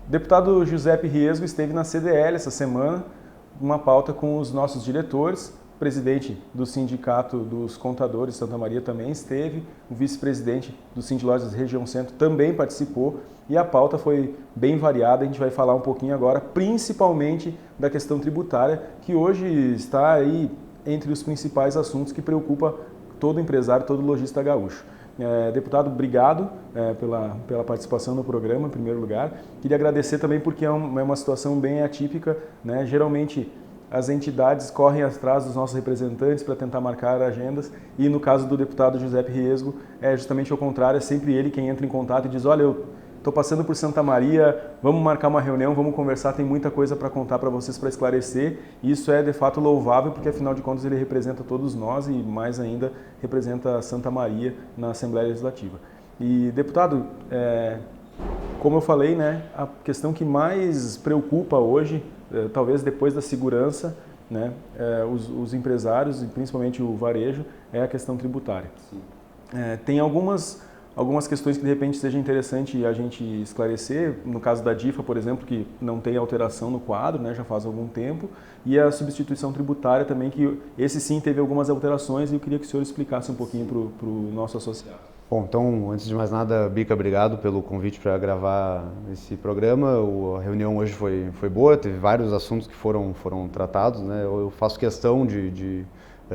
O deputado Giuseppe Riesgo esteve na CDL essa semana, uma pauta com os nossos diretores. O presidente do Sindicato dos Contadores de Santa Maria também esteve, o vice-presidente do Sindlojas Região Centro também participou e a pauta foi bem variada. A gente vai falar um pouquinho agora, principalmente da questão tributária, que hoje está aí entre os principais assuntos que preocupa todo empresário, todo lojista gaúcho. Deputado, obrigado pela participação no programa, em primeiro lugar. Queria agradecer também porque é uma situação bem atípica, né? Geralmente as entidades correm atrás dos nossos representantes para tentar marcar agendas e no caso do deputado Giuseppe Riesgo é justamente o contrário, é sempre ele quem entra em contato e diz: olha, eu estou passando por Santa Maria, vamos marcar uma reunião, vamos conversar, tem muita coisa para contar para vocês, para esclarecer. E isso é de fato louvável porque afinal de contas ele representa todos nós e mais ainda representa Santa Maria na Assembleia Legislativa. E deputado, como eu falei, né, a questão que mais preocupa hoje, talvez depois da segurança, né, os empresários e principalmente o varejo, é a questão tributária. Tem algumas questões que de repente seja interessante a gente esclarecer, no caso da DIFA, por exemplo, que não tem alteração no quadro, né, já faz algum tempo, e a substituição tributária também, que esse sim teve algumas alterações e eu queria que o senhor explicasse um pouquinho para o nosso associado. Bom, então, antes de mais nada, Bica, obrigado pelo convite para gravar esse programa. A reunião hoje foi boa, teve vários assuntos que foram tratados, né? Eu faço questão de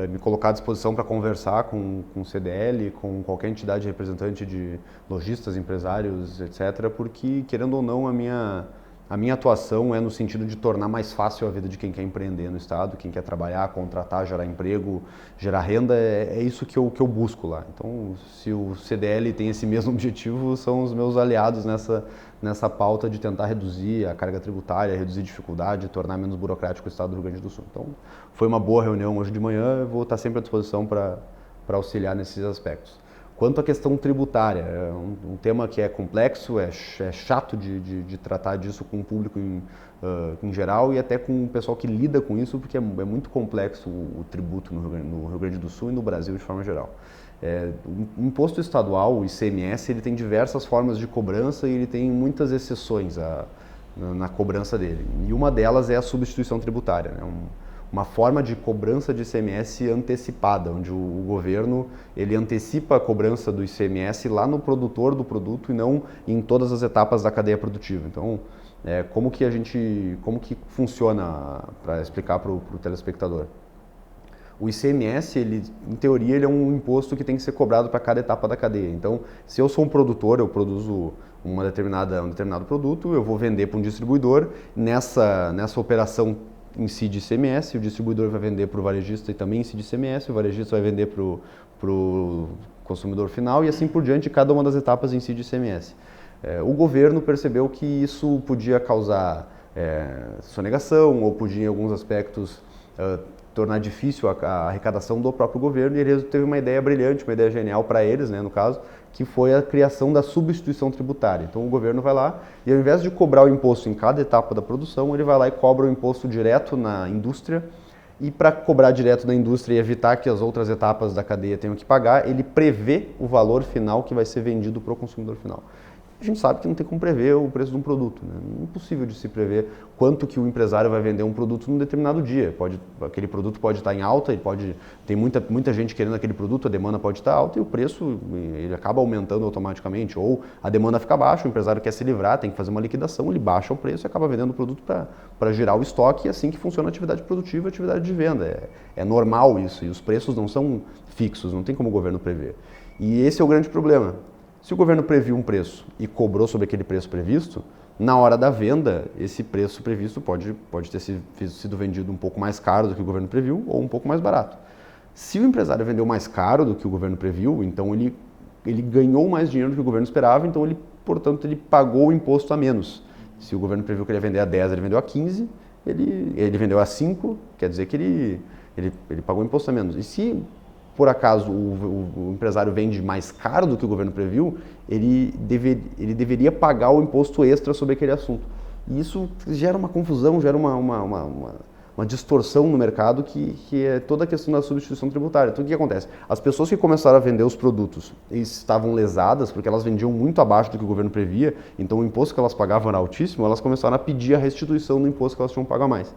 me colocar à disposição para conversar com o CDL, com qualquer entidade representante de lojistas, empresários, etc., porque, querendo ou não, a minha atuação é no sentido de tornar mais fácil a vida de quem quer empreender no Estado, quem quer trabalhar, contratar, gerar emprego, gerar renda, é isso que eu busco lá. Então, se o CDL tem esse mesmo objetivo, são os meus aliados nessa pauta de tentar reduzir a carga tributária, reduzir dificuldade, tornar menos burocrático o Estado do Rio Grande do Sul. Então, foi uma boa reunião hoje de manhã, eu vou estar sempre à disposição para auxiliar nesses aspectos. Quanto à questão tributária, é um tema que é complexo, é chato de tratar disso com o público em geral e até com o pessoal que lida com isso, porque é muito complexo o tributo no Rio Grande do Sul e no Brasil de forma geral. O imposto estadual, o ICMS, ele tem diversas formas de cobrança e ele tem muitas exceções na cobrança dele. E uma delas é a substituição tributária, né? Uma forma de cobrança de ICMS antecipada, onde o governo ele antecipa a cobrança do ICMS lá no produtor do produto e não em todas as etapas da cadeia produtiva. Então, como que funciona, para explicar para o telespectador? O ICMS, em teoria, ele é um imposto que tem que ser cobrado para cada etapa da cadeia. Então, se eu sou um produtor, eu produzo um determinado produto, eu vou vender para um distribuidor, nessa operação incide ICMS, o distribuidor vai vender para o varejista e também incide ICMS, o varejista vai vender para o consumidor final e assim por diante, cada uma das etapas incide ICMS. O governo percebeu que isso podia causar sonegação ou podia, em alguns aspectos, tornar difícil a arrecadação do próprio governo e ele teve uma ideia brilhante, uma ideia genial para eles, né, no caso, que foi a criação da substituição tributária. Então o governo vai lá e ao invés de cobrar o imposto em cada etapa da produção, ele vai lá e cobra o imposto direto na indústria e para cobrar direto na indústria e evitar que as outras etapas da cadeia tenham que pagar, ele prevê o valor final que vai ser vendido para o consumidor final. A gente sabe que não tem como prever o preço de um produto, né? É impossível de se prever quanto que o empresário vai vender um produto num determinado dia. Aquele produto pode estar em alta, tem muita gente querendo aquele produto, a demanda pode estar alta e o preço ele acaba aumentando automaticamente. Ou a demanda fica baixa, o empresário quer se livrar, tem que fazer uma liquidação, ele baixa o preço e acaba vendendo o produto para gerar o estoque e assim que funciona a atividade produtiva e a atividade de venda. É normal isso e os preços não são fixos, não tem como o governo prever. E esse é o grande problema. Se o governo previu um preço e cobrou sobre aquele preço previsto, na hora da venda, esse preço previsto pode ter sido vendido um pouco mais caro do que o governo previu ou um pouco mais barato. Se o empresário vendeu mais caro do que o governo previu, então ele ganhou mais dinheiro do que o governo esperava, então portanto, ele pagou o imposto a menos. Se o governo previu que ele ia vender a 10, ele vendeu a 15, ele vendeu a 5, quer dizer que ele pagou o imposto a menos. E se por acaso o empresário vende mais caro do que o governo previu, ele deveria pagar o imposto extra sobre aquele assunto. E isso gera uma confusão, gera uma distorção no mercado que é toda a questão da substituição tributária. Então o que acontece? As pessoas que começaram a vender os produtos estavam lesadas porque elas vendiam muito abaixo do que o governo previa, então o imposto que elas pagavam era altíssimo, elas começaram a pedir a restituição do imposto que elas tinham que pagar mais.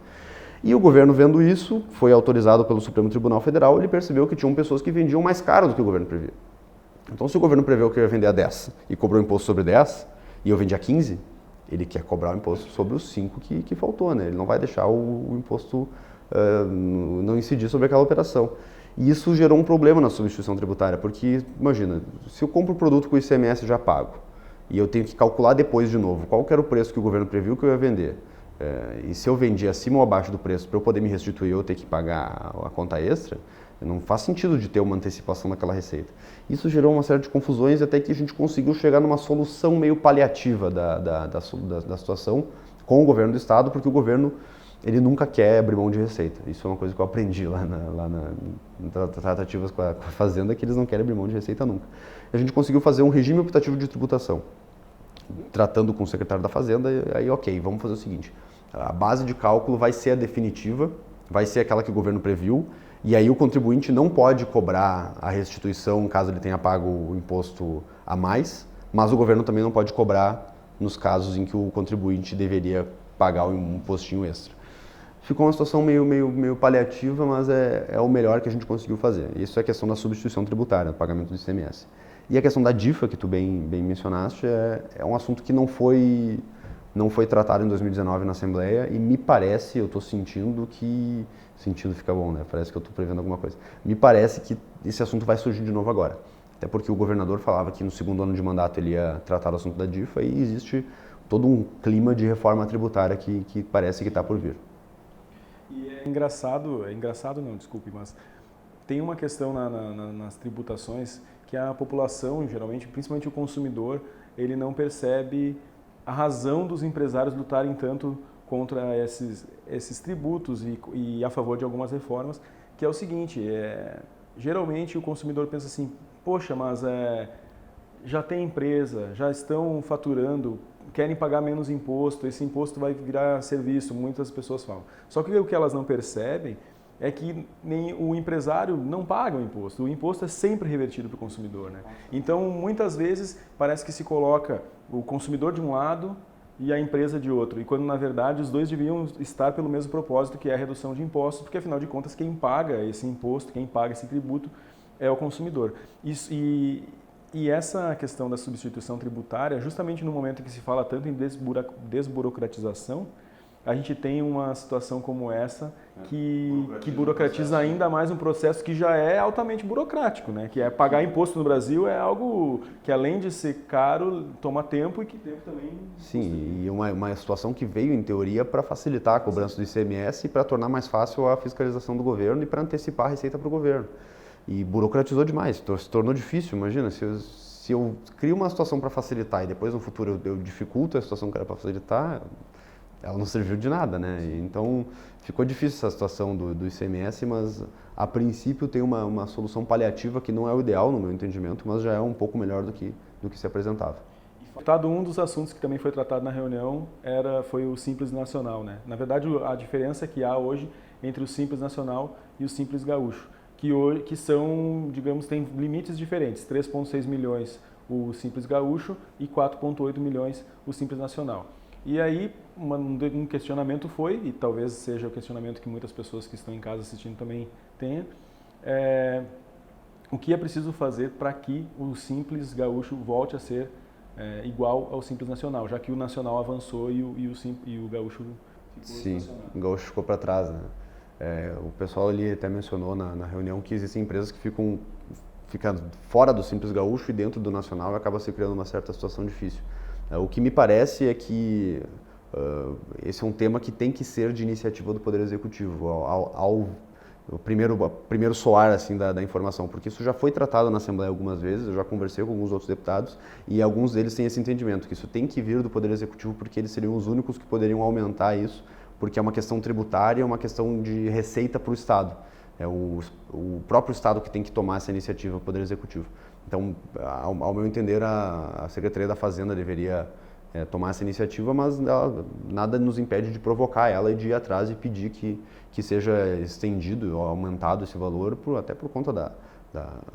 E o governo, vendo isso, foi autorizado pelo Supremo Tribunal Federal, ele percebeu que tinham pessoas que vendiam mais caro do que o governo previa. Então se o governo preveu que eu ia vender a 10 e cobrou imposto sobre 10 e eu vendi a 15, ele quer cobrar o imposto sobre os 5 que faltou, né? Ele não vai deixar o imposto não incidir sobre aquela operação. E isso gerou um problema na substituição tributária, porque, imagina, se eu compro um produto com o ICMS já pago, e eu tenho que calcular depois de novo qual que era o preço que o governo previu que eu ia vender, e se eu vendi acima ou abaixo do preço, para eu poder me restituir eu ter que pagar a conta extra, não faz sentido de ter uma antecipação daquela receita. Isso gerou uma série de confusões até que a gente conseguiu chegar numa solução meio paliativa da situação com o governo do estado, porque o governo ele nunca quer abrir mão de receita. Isso é uma coisa que eu aprendi lá nas tratativas com a Fazenda, que eles não querem abrir mão de receita nunca. A gente conseguiu fazer um regime optativo de tributação, tratando com o secretário da Fazenda, e aí ok, vamos fazer o seguinte, a base de cálculo vai ser a definitiva, vai ser aquela que o governo previu, e aí o contribuinte não pode cobrar a restituição caso ele tenha pago o imposto a mais, mas o governo também não pode cobrar nos casos em que o contribuinte deveria pagar um impostinho extra. Ficou uma situação meio paliativa, mas é o melhor que a gente conseguiu fazer. Isso é a questão da substituição tributária, do pagamento do ICMS. E a questão da DIFA, que tu bem mencionaste, é um assunto que não foi tratado em 2019 na Assembleia e me parece, eu estou sentindo que... Sentindo fica bom, né? Parece que eu estou prevendo alguma coisa. Me parece que esse assunto vai surgir de novo agora. Até porque o governador falava que no segundo ano de mandato ele ia tratar o assunto da DIFA e existe todo um clima de reforma tributária que parece que está por vir. E é engraçado não, desculpe, mas tem uma questão nas tributações que a população, geralmente, principalmente o consumidor, ele não percebe a razão dos empresários lutarem tanto contra esses tributos e a favor de algumas reformas, que é o seguinte, geralmente o consumidor pensa assim, poxa, mas já tem empresa, já estão faturando, querem pagar menos imposto, esse imposto vai virar serviço, muitas pessoas falam. Só que o que elas não percebem é que nem o empresário não paga o imposto é sempre revertido para o consumidor, né? Então, muitas vezes, parece que se coloca o consumidor de um lado e a empresa de outro, e quando na verdade os dois deviam estar pelo mesmo propósito, que é a redução de impostos, porque afinal de contas quem paga esse imposto, quem paga esse tributo é o consumidor. E essa questão da substituição tributária, justamente no momento em que se fala tanto em desburocratização, a gente tem uma situação como essa que burocratiza ainda mais um processo que já é altamente burocrático, né? Que é pagar imposto no Brasil é algo que, além de ser caro, toma tempo e que tempo também... Sim, e uma situação que veio, em teoria, para facilitar a cobrança do ICMS e para tornar mais fácil a fiscalização do governo e para antecipar a receita para o governo. E burocratizou demais, se tornou difícil, imagina, se eu crio uma situação para facilitar e depois no futuro eu dificulto a situação que era para facilitar, ela não serviu de nada, né? Então ficou difícil essa situação do ICMS, mas a princípio tem uma solução paliativa que não é o ideal no meu entendimento, mas já é um pouco melhor do que se apresentava. Um dos assuntos que também foi tratado na reunião foi o Simples Nacional, né? Na verdade, a diferença que há hoje entre o Simples Nacional e o Simples Gaúcho, que são, digamos, tem limites diferentes, 3,6 milhões o Simples Gaúcho e 4,8 milhões o Simples Nacional. E aí, um questionamento foi, e talvez seja o questionamento que muitas pessoas que estão em casa assistindo também tenham, o que é preciso fazer para que o Simples Gaúcho volte a ser igual ao Simples Nacional, já que o Nacional avançou e o Gaúcho ficou estacionado. Sim, o Gaúcho ficou para trás, né? O pessoal ali até mencionou na reunião que existem empresas que ficam fora do Simples Gaúcho e dentro do Nacional e acaba se criando uma certa situação difícil. O que me parece é que esse é um tema que tem que ser de iniciativa do Poder Executivo, o primeiro soar assim, da informação, porque isso já foi tratado na Assembleia algumas vezes, eu já conversei com alguns outros deputados e alguns deles têm esse entendimento, que isso tem que vir do Poder Executivo porque eles seriam os únicos que poderiam aumentar isso, porque é uma questão tributária, é uma questão de receita para o Estado. É o próprio Estado que tem que tomar essa iniciativa, o Poder Executivo. Então, ao meu entender, a Secretaria da Fazenda deveria tomar essa iniciativa, mas nada nos impede de provocar ela e de ir atrás e pedir que seja estendido ou aumentado esse valor, até por conta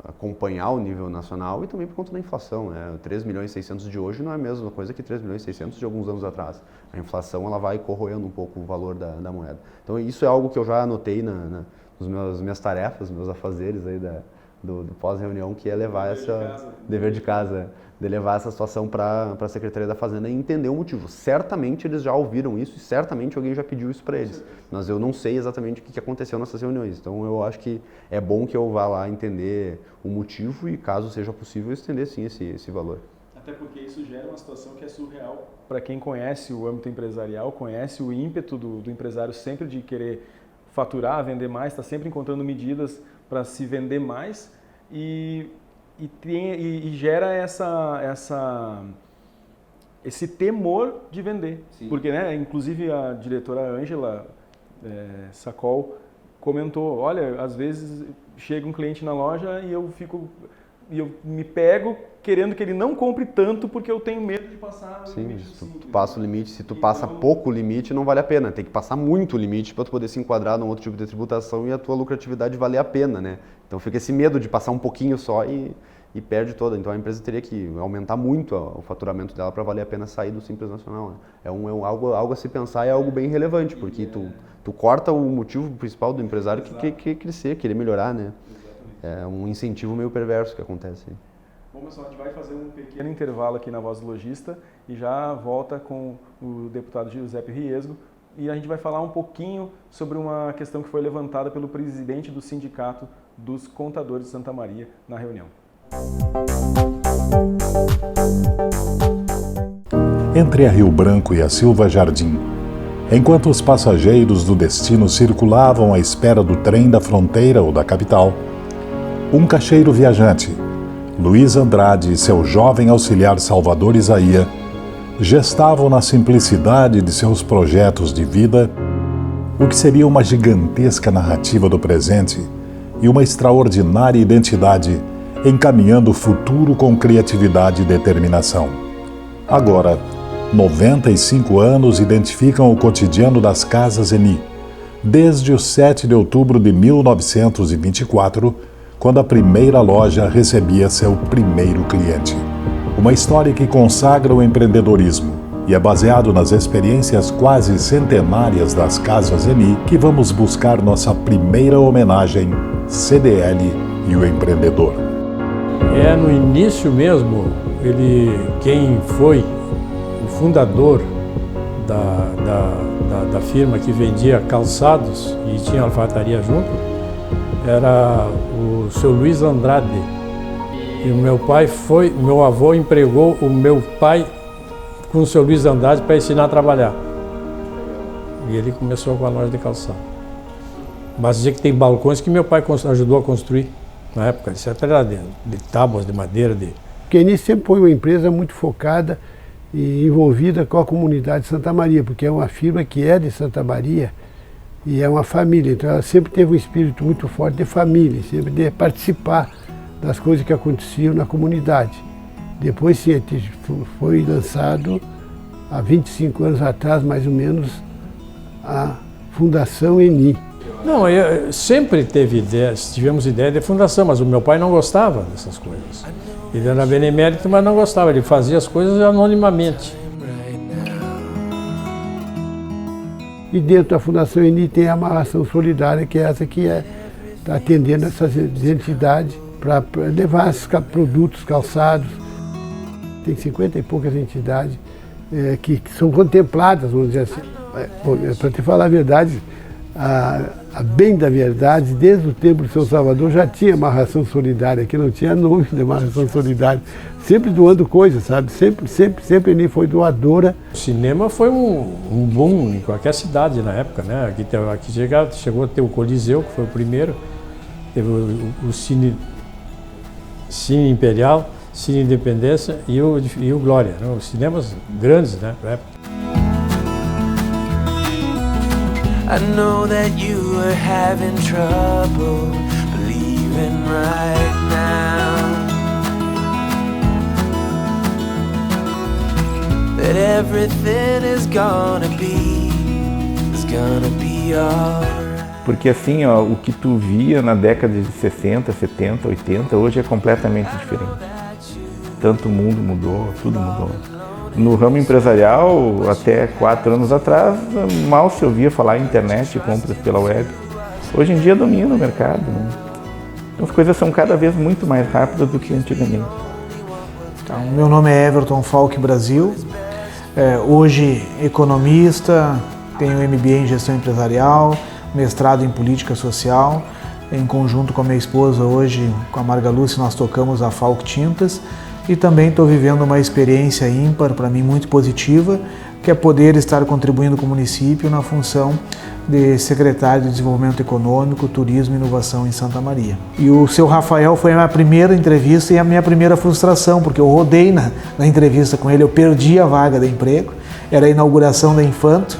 acompanhar o nível nacional e também por conta da inflação, né? 3 milhões e 600 de hoje não é a mesma coisa que 3 milhões e 600 de alguns anos atrás. A inflação ela vai corroendo um pouco o valor da moeda. Então isso é algo que eu já anotei nas minhas tarefas, meus afazeres aí do pós-reunião, que é levar dever de casa, de levar essa situação para a Secretaria da Fazenda e entender o motivo. Certamente eles já ouviram isso e certamente alguém já pediu isso para eles, mas eu não sei exatamente o que aconteceu nessas reuniões. Então eu acho que é bom que eu vá lá entender o motivo e, caso seja possível, estender sim esse valor. Até porque isso gera uma situação que é surreal. Para quem conhece o âmbito empresarial, conhece o ímpeto do empresário sempre de querer faturar, vender mais, está sempre encontrando medidas para se vender mais e gera esse temor de vender. Sim. Porque, né, inclusive a diretora Ângela Sacol comentou, olha, às vezes chega um cliente na loja e eu me pego querendo que ele não compre tanto porque eu tenho medo de passar o limite. Sim, tu passa o limite, se tu passa pouco limite, não vale a pena. Tem que passar muito limite para tu poder se enquadrar num outro tipo de tributação e a tua lucratividade valer a pena, né? Então fica esse medo de passar um pouquinho só e perde toda. Então a empresa teria que aumentar muito o faturamento dela para valer a pena sair do Simples Nacional, né? Algo a se pensar, é algo bem relevante, porque tu corta o motivo principal do empresário que quer crescer, querer melhorar, né? É um incentivo meio perverso que acontece aí. Bom, pessoal, a gente vai fazer um pequeno intervalo aqui na Voz do Logista e já volta com o deputado Giuseppe Riesgo e a gente vai falar um pouquinho sobre uma questão que foi levantada pelo presidente do Sindicato dos Contadores de Santa Maria na reunião. Entre a Rio Branco e a Silva Jardim, enquanto os passageiros do destino circulavam à espera do trem da fronteira ou da capital, um caixeiro viajante, Luiz Andrade e seu jovem auxiliar Salvador Isaia, gestavam na simplicidade de seus projetos de vida o que seria uma gigantesca narrativa do presente e uma extraordinária identidade encaminhando o futuro com criatividade e determinação. Agora, 95 anos identificam o cotidiano das Casas Eni, desde o 7 de outubro de 1924, quando a primeira loja recebia seu primeiro cliente. Uma história que consagra o empreendedorismo e é baseado nas experiências quase centenárias das Casas Eni que vamos buscar nossa primeira homenagem, CDL e o empreendedor. No início mesmo, quem foi o fundador da firma que vendia calçados e tinha alfaiataria junto, era o seu Luiz Andrade. E o meu avô empregou o meu pai com o seu Luiz Andrade para ensinar a trabalhar. E ele começou com a loja de calçado. Mas dizia que tem balcões que meu pai ajudou a construir na época. Isso era de tábuas, de madeira. Porque a Eni sempre foi uma empresa muito focada e envolvida com a comunidade de Santa Maria, porque é uma firma que é de Santa Maria e é uma família. Então ela sempre teve um espírito muito forte de família, sempre de participar das coisas que aconteciam na comunidade. Depois sim, foi lançado há 25 anos atrás, mais ou menos, a Fundação Eni. Não, sempre tivemos ideia de fundação, mas o meu pai não gostava dessas coisas. Ele era benemérito, mas não gostava, ele fazia as coisas anonimamente. E dentro da Fundação Eni tem a Amarração Solidária, que é essa que está atendendo essas entidades para levar esses produtos, calçados. Tem 50 e poucas entidades que são contempladas, vamos dizer assim. Para te falar a verdade, a bem da verdade, desde o tempo de São Salvador já tinha amarração solidária, que não tinha nome de amarração solidária, sempre doando coisas, sabe? Sempre Eni foi doadora. O cinema foi um boom em qualquer cidade na época, né? Aqui chegou a ter o Coliseu, que foi o primeiro, teve o Cine Imperial, Cine Independência e o Glória, né? Os cinemas grandes, né, na época. I know that you are having trouble believing right now. that everything is gonna be alright. Porque assim, ó, o que tu via na década de 60, 70, 80, hoje é completamente diferente. Tanto o mundo mudou, tudo mudou. No ramo empresarial, até 4 anos atrás, mal se ouvia falar em internet e compras pela web. Hoje em dia domina o mercado, né? Então as coisas são cada vez muito mais rápidas do que antigamente. Então, meu nome é Everton Falck Brasil, hoje economista, tenho MBA em gestão empresarial, mestrado em política social. Em conjunto com a minha esposa, hoje, com a Marga Lúcia, nós tocamos a Falck Tintas e também estou vivendo uma experiência ímpar, para mim muito positiva, que é poder estar contribuindo com o município na função de secretário de Desenvolvimento Econômico, Turismo e Inovação em Santa Maria. E o seu Rafael foi a minha primeira entrevista e a minha primeira frustração, porque eu rodei na entrevista com ele, eu perdi a vaga de emprego, era a inauguração da Infanto,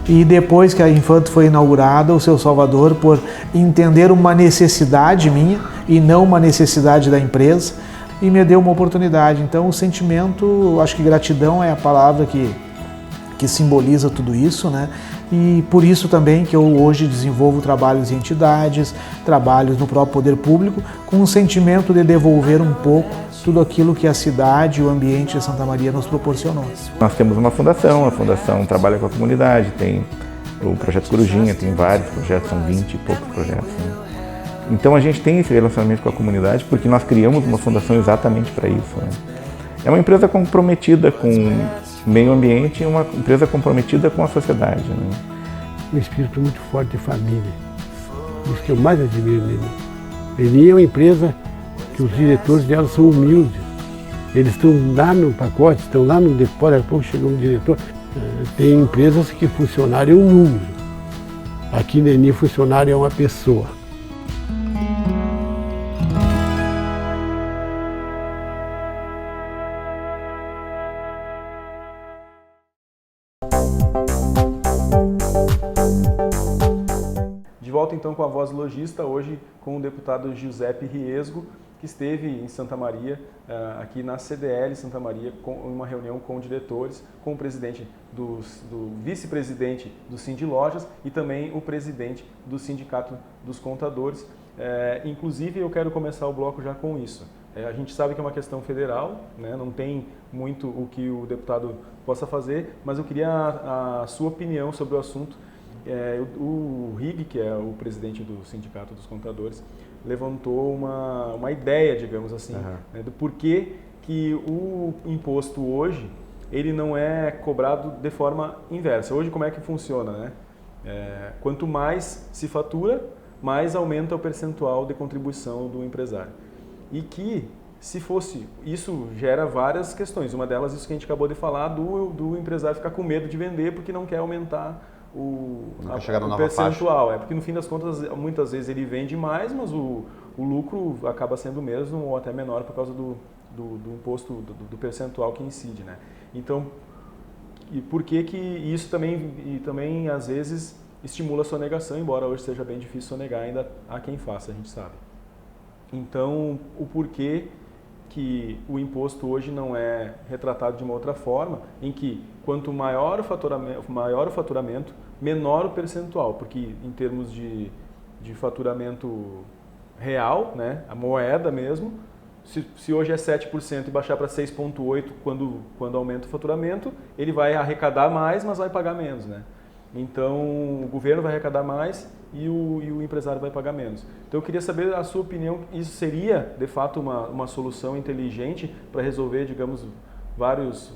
e depois que a Infanto foi inaugurada, o seu Salvador, por entender uma necessidade minha e não uma necessidade da empresa, e me deu uma oportunidade. Então o sentimento, acho que gratidão é a palavra que simboliza tudo isso, né? E por isso também que eu hoje desenvolvo trabalhos em entidades, trabalhos no próprio poder público, com um sentimento de devolver um pouco tudo aquilo que a cidade e o ambiente de Santa Maria nos proporcionou. Nós temos uma fundação, a fundação trabalha com a comunidade, tem o Projeto Corujinha, tem vários projetos, são 20 e poucos projetos, né? Então a gente tem esse relacionamento com a comunidade porque nós criamos uma fundação exatamente para isso, né? É uma empresa comprometida com o meio ambiente e uma empresa comprometida com a sociedade, né? Um espírito muito forte de família. Isso que eu mais admiro nele. Ele é uma empresa que os diretores dela são humildes. Eles estão lá no pacote, estão lá no depósito, daqui a pouco chega um diretor. Tem empresas que funcionário é um número. Aqui na Eni, funcionário é uma pessoa. De volta então com a Voz Logista, hoje com o deputado Giuseppe Riesgo, que esteve em Santa Maria, aqui na CDL Santa Maria, com uma reunião com diretores, com o presidente do vice-presidente do Sindilojas e também o presidente do Sindicato dos Contadores. Inclusive, eu quero começar o bloco já com isso. A gente sabe que é uma questão federal, né? Não tem muito o que o deputado possa fazer, mas eu queria a sua opinião sobre o assunto. O Rig, que é o presidente do Sindicato dos Contadores, levantou uma ideia, digamos assim, né, do porquê que o imposto hoje ele não é cobrado de forma inversa. Hoje como é que funciona, né? Quanto mais se fatura, mais aumenta o percentual de contribuição do empresário. E que, se fosse, isso gera várias questões. Uma delas, isso que a gente acabou de falar, do empresário ficar com medo de vender porque não quer aumentar o percentual. Porque no fim das contas, muitas vezes ele vende mais, mas o lucro acaba sendo o mesmo ou até menor por causa do imposto, do percentual que incide, né? Então, e por que isso também às vezes estimula a sonegação, embora hoje seja bem difícil sonegar, ainda há quem faça, a gente sabe. Então, o porquê que o imposto hoje não é retratado de uma outra forma, em que quanto maior o faturamento, menor o percentual, porque em termos de faturamento real, né, a moeda mesmo, se hoje é 7% e baixar para 6,8% quando aumenta o faturamento, ele vai arrecadar mais, mas vai pagar menos, né? Então, o governo vai arrecadar mais e o empresário vai pagar menos. Então, eu queria saber a sua opinião, isso seria, de fato, uma solução inteligente para resolver, digamos, vários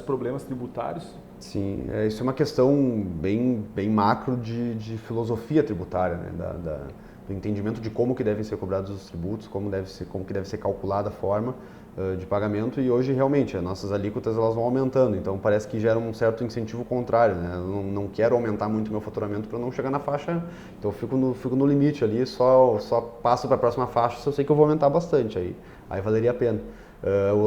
problemas tributários? Sim, isso é uma questão bem macro de filosofia tributária, né? Do entendimento de como que devem ser cobrados os tributos, como que deve ser calculada a forma de pagamento, e hoje realmente as nossas alíquotas elas vão aumentando, então parece que gera um certo incentivo contrário, né? Eu não quero aumentar muito meu faturamento para não chegar na faixa, então eu fico no limite ali, só passo para a próxima faixa se eu sei que eu vou aumentar bastante, aí valeria a pena.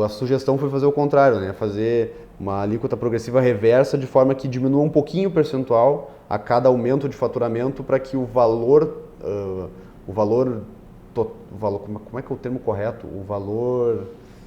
A sugestão foi fazer o contrário, né? Fazer uma alíquota progressiva reversa de forma que diminua um pouquinho o percentual a cada aumento de faturamento para que o valor, como é que é o termo correto? O valor...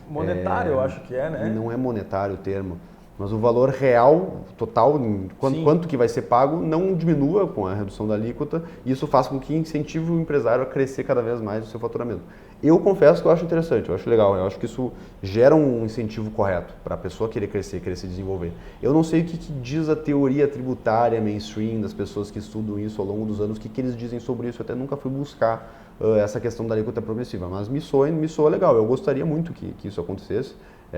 Monetário, eu acho que é, né? Não é monetário o termo, mas o valor real, total, quanto que vai ser pago, não diminua com a redução da alíquota, e isso faz com que incentive o empresário a crescer cada vez mais o seu faturamento. Eu confesso que eu acho interessante, eu acho legal, eu acho que isso gera um incentivo correto para a pessoa querer crescer, querer se desenvolver. Eu não sei o que diz a teoria tributária mainstream das pessoas que estudam isso ao longo dos anos, o que eles dizem sobre isso, eu até nunca fui buscar essa questão da alíquota progressiva, mas me soa legal, eu gostaria muito que isso acontecesse,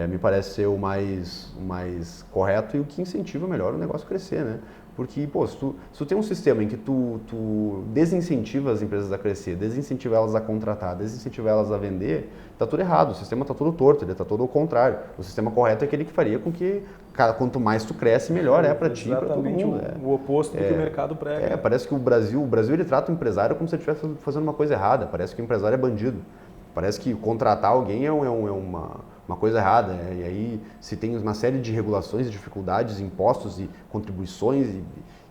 me parece ser o mais correto e o que incentiva melhor o negócio crescer, né? Porque, pô, se tu tem um sistema em que tu desincentiva as empresas a crescer, desincentiva elas a contratar, desincentiva elas a vender, tá tudo errado, o sistema tá todo torto, ele tá todo ao contrário. O sistema correto é aquele que faria com que, quanto mais tu cresce, melhor é para ti e para todo mundo. Exatamente o oposto do que o mercado prega. Parece que o Brasil ele trata o empresário como se ele estivesse fazendo uma coisa errada, parece que o empresário é bandido. Parece que contratar alguém é uma coisa errada, né? E aí se tem uma série de regulações, dificuldades, impostos e contribuições, e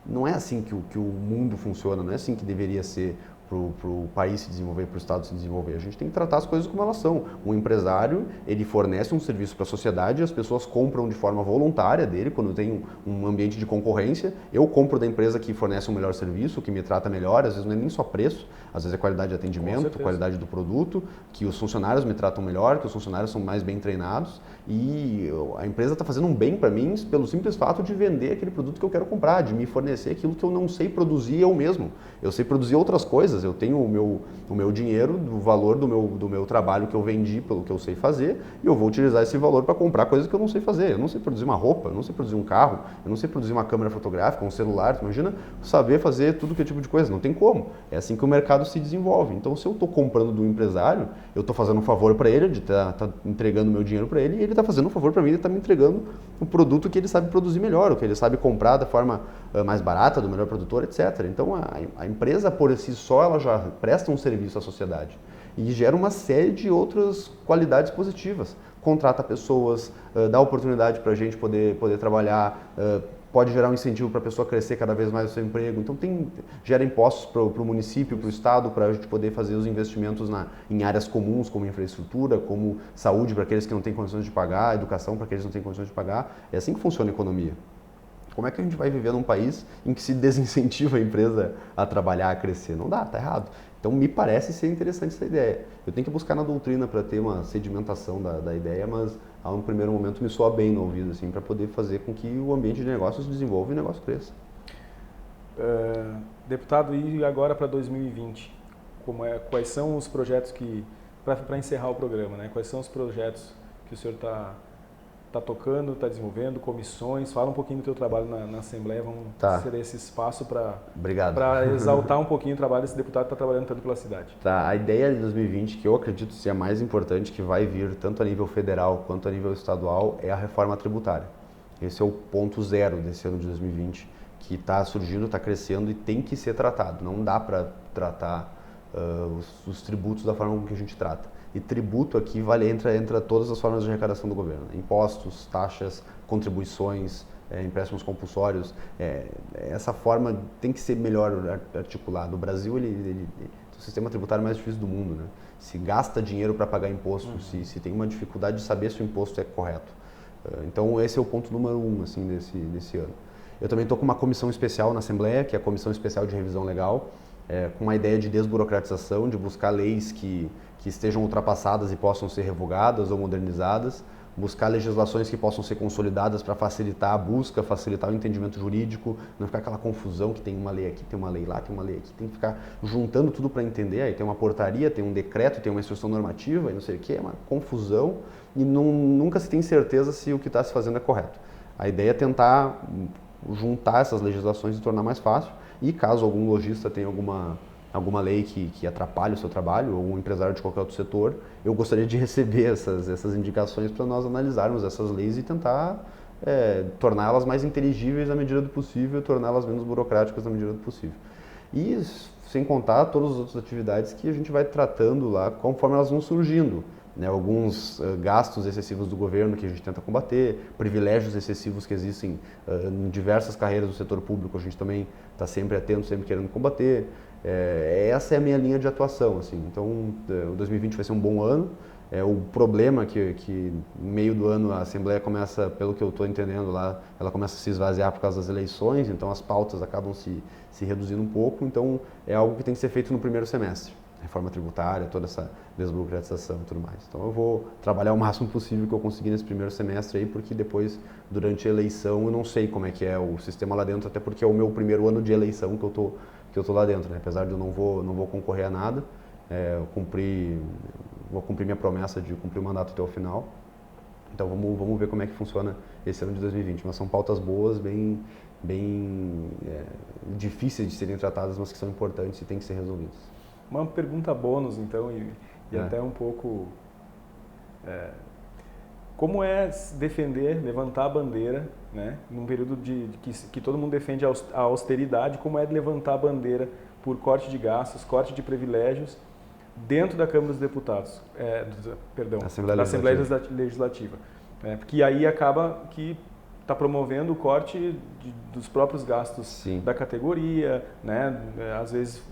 não é assim que o mundo funciona, não é assim que deveria ser para o país se desenvolver, para o Estado se desenvolver. A gente tem que tratar as coisas como elas são. Um empresário, ele fornece um serviço para a sociedade, as pessoas compram de forma voluntária dele, quando tem um ambiente de concorrência. Eu compro da empresa que fornece um melhor serviço, que me trata melhor, às vezes não é nem só preço, às vezes é qualidade de atendimento, qualidade do produto, que os funcionários me tratam melhor, que os funcionários são mais bem treinados e a empresa está fazendo um bem para mim pelo simples fato de vender aquele produto que eu quero comprar, de me fornecer aquilo que eu não sei produzir eu mesmo. Eu sei produzir outras coisas, eu tenho o meu dinheiro, do valor do meu trabalho que eu vendi pelo que eu sei fazer, e eu vou utilizar esse valor para comprar coisas que eu não sei fazer. Eu não sei produzir uma roupa, eu não sei produzir um carro, eu não sei produzir uma câmera fotográfica, um celular. Imagina saber fazer tudo que tipo de coisa, não tem como. É assim que o mercado se desenvolve. Então, se eu estou comprando do empresário, eu estou fazendo um favor para ele, de estar entregando meu dinheiro para ele, e ele está fazendo um favor para mim, ele está me entregando o produto que ele sabe produzir melhor, o que ele sabe comprar da forma mais barata, do melhor produtor, etc. Então, a empresa por si só, ela já presta um serviço à sociedade e gera uma série de outras qualidades positivas. Contrata pessoas, dá oportunidade para a gente poder trabalhar, pode gerar um incentivo para a pessoa crescer cada vez mais o seu emprego. Então gera impostos para o município, para o estado, para a gente poder fazer os investimentos em áreas comuns, como infraestrutura, como saúde para aqueles que não têm condições de pagar, educação para aqueles que não têm condições de pagar. É assim que funciona a economia. Como é que a gente vai viver num país em que se desincentiva a empresa a trabalhar, a crescer? Não dá, tá errado. Então me parece ser interessante essa ideia. Eu tenho que buscar na doutrina para ter uma sedimentação da ideia, mas a um primeiro momento me soa bem no ouvido, assim, para poder fazer com que o ambiente de negócios se desenvolva e o negócio cresça. Deputado, e agora para 2020? Quais são os projetos para encerrar o programa, né? Quais são os projetos que o senhor está tocando, está desenvolvendo, comissões? Fala um pouquinho do teu trabalho na Assembleia, vamos ter esse espaço para exaltar um pouquinho o trabalho desse deputado que está trabalhando tanto pela cidade. Tá, a ideia de 2020, que eu acredito ser a mais importante, que vai vir tanto a nível federal quanto a nível estadual, é a reforma tributária. Esse é o ponto zero desse ano de 2020, que está surgindo, está crescendo e tem que ser tratado. Não dá para tratar os tributos da forma como que a gente trata. E tributo aqui entra todas as formas de arrecadação do governo. Impostos, taxas, contribuições, empréstimos compulsórios. Essa forma tem que ser melhor articulada. O Brasil, ele é o sistema tributário mais difícil do mundo, né? Se gasta dinheiro para pagar imposto, se tem uma dificuldade de saber se o imposto é correto. Então esse é o ponto número 1 assim, desse ano. Eu também estou com uma comissão especial na Assembleia, que é a Comissão Especial de Revisão Legal, com uma ideia de desburocratização, de buscar leis que estejam ultrapassadas e possam ser revogadas ou modernizadas, buscar legislações que possam ser consolidadas para facilitar a busca, facilitar o entendimento jurídico, não ficar aquela confusão que tem uma lei aqui, tem uma lei lá, tem uma lei aqui, tem que ficar juntando tudo para entender, aí tem uma portaria, tem um decreto, tem uma instrução normativa e não sei o que, é uma confusão e nunca se tem certeza se o que está se fazendo é correto. A ideia é tentar juntar essas legislações e tornar mais fácil e caso algum lojista tenha alguma lei que atrapalhe o seu trabalho, ou um empresário de qualquer outro setor, eu gostaria de receber essas indicações para nós analisarmos essas leis e tentar torná-las mais inteligíveis à medida do possível, torná-las menos burocráticas na medida do possível. E sem contar todas as outras atividades que a gente vai tratando lá conforme elas vão surgindo. Né, alguns gastos excessivos do governo que a gente tenta combater, privilégios excessivos que existem em diversas carreiras do setor público, a gente também está sempre atento, sempre querendo combater. Essa é a minha linha de atuação. Assim. Então, o 2020 vai ser um bom ano. O problema que no meio do ano a Assembleia começa, pelo que eu estou entendendo lá, ela começa a se esvaziar por causa das eleições, então as pautas acabam se reduzindo um pouco, então é algo que tem que ser feito no primeiro semestre. Reforma tributária, toda essa desburocratização e tudo mais. Então eu vou trabalhar o máximo possível que eu conseguir nesse primeiro semestre aí, porque depois, durante a eleição, eu não sei como é que é o sistema lá dentro, até porque é o meu primeiro ano de eleição que eu tô lá dentro, né? Apesar de eu não vou concorrer a nada, vou cumprir minha promessa de cumprir o mandato até o final. Então vamos ver como é que funciona esse ano de 2020. Mas são pautas boas, bem difíceis de serem tratadas, mas que são importantes e têm que ser resolvidas. Uma pergunta bônus, então, e até um pouco... como é defender, levantar a bandeira, né, num período que todo mundo defende a austeridade, como é levantar a bandeira por corte de gastos, corte de privilégios, dentro da Câmara dos Deputados, da Assembleia Legislativa. Porque aí acaba que está promovendo o corte dos próprios gastos Sim. da categoria, né? Às vezes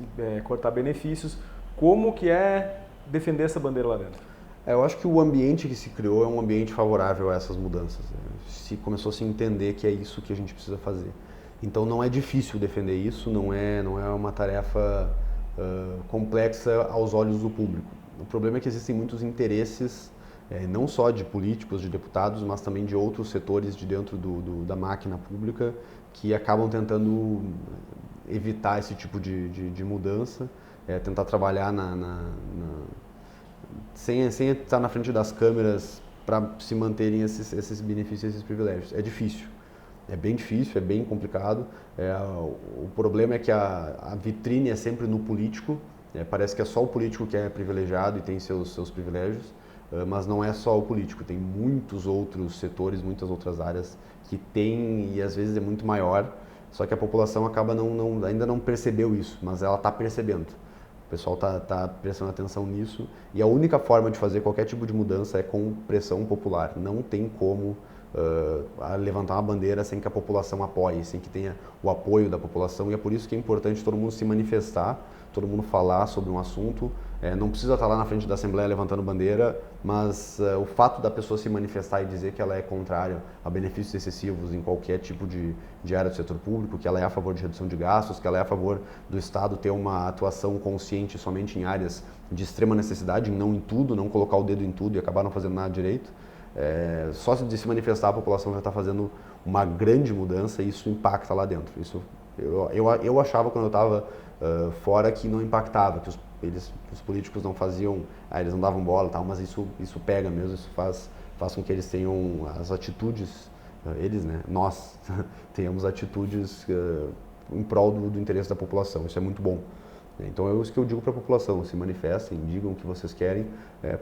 cortar benefícios. Como que é defender essa bandeira lá dentro? Eu acho que o ambiente que se criou é um ambiente favorável a essas mudanças. Começou a se entender que é isso que a gente precisa fazer. Então não é difícil defender isso, não é uma tarefa complexa aos olhos do público. O problema é que existem muitos interesses, não só de políticos, de deputados, mas também de outros setores de dentro da máquina pública que acabam tentando evitar esse tipo de mudança, tentar trabalhar sem estar na frente das câmeras para se manterem esses benefícios, esses privilégios. É difícil. É bem difícil, é bem complicado. O problema é que a vitrine é sempre no político. Parece que é só o político que é privilegiado e tem seus privilégios, mas não é só o político. Tem muitos outros setores, muitas outras áreas que tem, e às vezes é muito maior, só que a população acaba ainda não percebeu isso, mas ela está percebendo. O pessoal está prestando atenção nisso, e a única forma de fazer qualquer tipo de mudança é com pressão popular. Não tem como levantar uma bandeira sem que a população apoie, sem que tenha o apoio da população, e é por isso que é importante todo mundo se manifestar, todo mundo falar sobre um assunto. Não precisa estar lá na frente da Assembleia levantando bandeira, mas o fato da pessoa se manifestar e dizer que ela é contrária a benefícios excessivos em qualquer tipo de área do setor público, que ela é a favor de redução de gastos, que ela é a favor do Estado ter uma atuação consciente somente em áreas de extrema necessidade, não em tudo, não colocar o dedo em tudo e acabar não fazendo nada direito. Só de se manifestar a população já está fazendo uma grande mudança e isso impacta lá dentro. Isso, eu achava quando eu estava fora que não impactava, que os políticos não faziam, eles não davam bola e tal, mas isso pega mesmo, isso faz com que eles tenham as atitudes, nós tenhamos atitudes em prol do interesse da população. Isso é muito bom. Então é isso que eu digo para a população: se manifestem, digam o que vocês querem,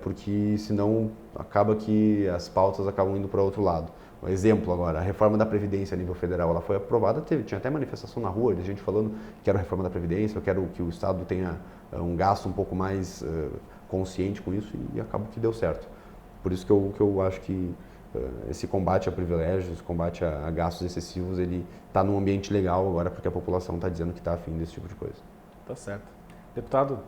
porque senão acaba que as pautas acabam indo para outro lado. Um exemplo agora, a reforma da Previdência a nível federal, ela foi aprovada, tinha até manifestação na rua, de gente falando que quero a reforma da Previdência, eu quero que o Estado tenha um gasto um pouco mais consciente com isso, e acaba que deu certo. Por isso que eu acho que esse combate a privilégios, esse combate a gastos excessivos, ele está num ambiente legal agora, porque a população está dizendo que está afim desse tipo de coisa. Tá certo. Deputado,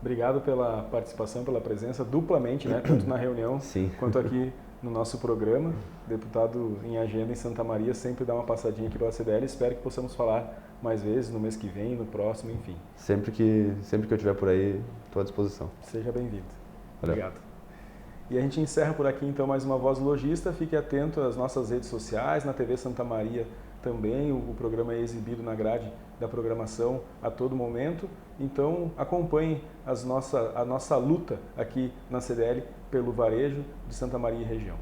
obrigado pela participação, pela presença duplamente, né, tanto na reunião Sim. quanto aqui no nosso programa. Deputado em agenda em Santa Maria, sempre dá uma passadinha aqui pela CDL. Espero que possamos falar mais vezes no mês que vem, no próximo, enfim. Sempre que eu estiver por aí, estou à disposição. Seja bem-vindo. Valeu. Obrigado. E a gente encerra por aqui então mais uma Voz do Logista. Fique atento às nossas redes sociais, na TV Santa Maria também. O programa é exibido na grade da programação a todo momento. Então acompanhe a nossa luta aqui na CDL pelo varejo de Santa Maria e região.